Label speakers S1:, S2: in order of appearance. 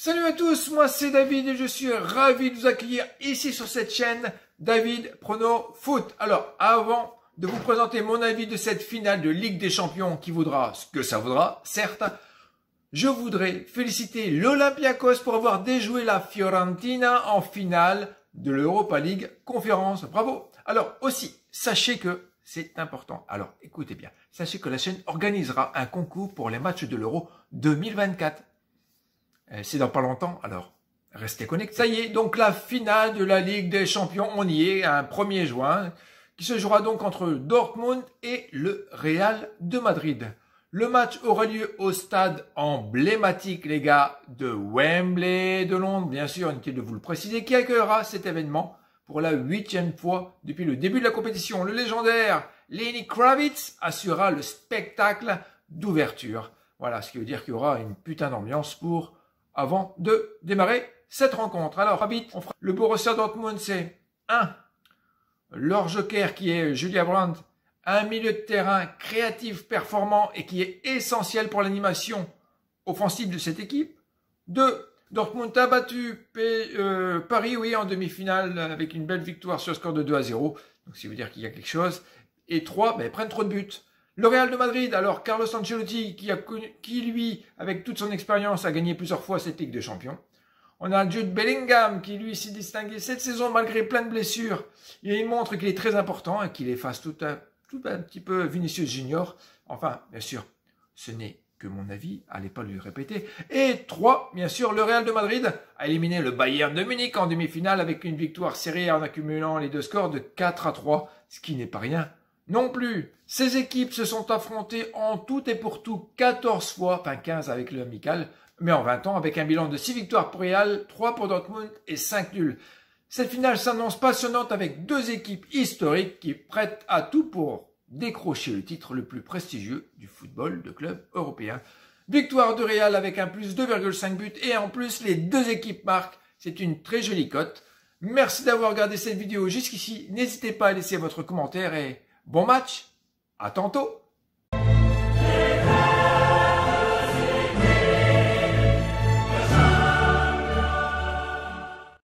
S1: Salut à tous, moi c'est David et je suis ravi de vous accueillir ici sur cette chaîne David Prono Foot. Alors avant de vous présenter mon avis de cette finale de Ligue des Champions qui vaudra ce que ça vaudra, certes, je voudrais féliciter l'Olympiakos pour avoir déjoué la Fiorentina en finale de l'Europa League Conférence. Bravo! Alors aussi, sachez que c'est important. Alors écoutez bien, sachez que la chaîne organisera un concours pour les matchs de l'Euro 2024. C'est dans pas longtemps, alors restez connectés. Ça y est, donc la finale de la Ligue des Champions, on y est, un 1er juin, qui se jouera donc entre Dortmund et le Real de Madrid. Le match aura lieu au stade emblématique, les gars, de Wembley de Londres, bien sûr, inutile de vous le préciser, qui accueillera cet événement pour la 8e fois depuis le début de la compétition. Le légendaire Lenny Kravitz assurera le spectacle d'ouverture. Voilà, ce qui veut dire qu'il y aura une putain d'ambiance avant de démarrer cette rencontre. Alors, on fera le Borussia Dortmund, c'est 1. Leur joker qui est Julia Brandt, un milieu de terrain créatif, performant et qui est essentiel pour l'animation offensive de cette équipe. 2. Dortmund a battu Paris, oui, en demi-finale avec une belle victoire sur le score de 2-0. Donc, ça veut dire qu'il y a quelque chose. Et 3, ils prennent trop de buts. Le Real de Madrid, alors Carlos Ancelotti, qui lui, avec toute son expérience, a gagné plusieurs fois cette Ligue des Champions. On a Jude Bellingham, qui lui s'est distingué cette saison malgré plein de blessures. Et il montre qu'il est très important et qu'il efface tout un petit peu Vinicius Junior. Enfin, bien sûr, ce n'est que mon avis, allez pas lui répéter. Et 3, bien sûr, le Real de Madrid a éliminé le Bayern de Munich en demi-finale avec une victoire serrée en accumulant les deux scores de 4-3, ce qui n'est pas rien. Non plus, ces équipes se sont affrontées en tout et pour tout 14 fois, enfin 15 avec le amical, mais en 20 ans avec un bilan de 6 victoires pour Real, 3 pour Dortmund et 5 nuls. Cette finale s'annonce passionnante avec deux équipes historiques qui prêtent à tout pour décrocher le titre le plus prestigieux du football de club européen. Victoire de Real avec un plus 2,5 buts et en plus les deux équipes marquent. C'est une très jolie cote. Merci d'avoir regardé cette vidéo jusqu'ici. N'hésitez pas à laisser votre commentaire et bon match, à tantôt.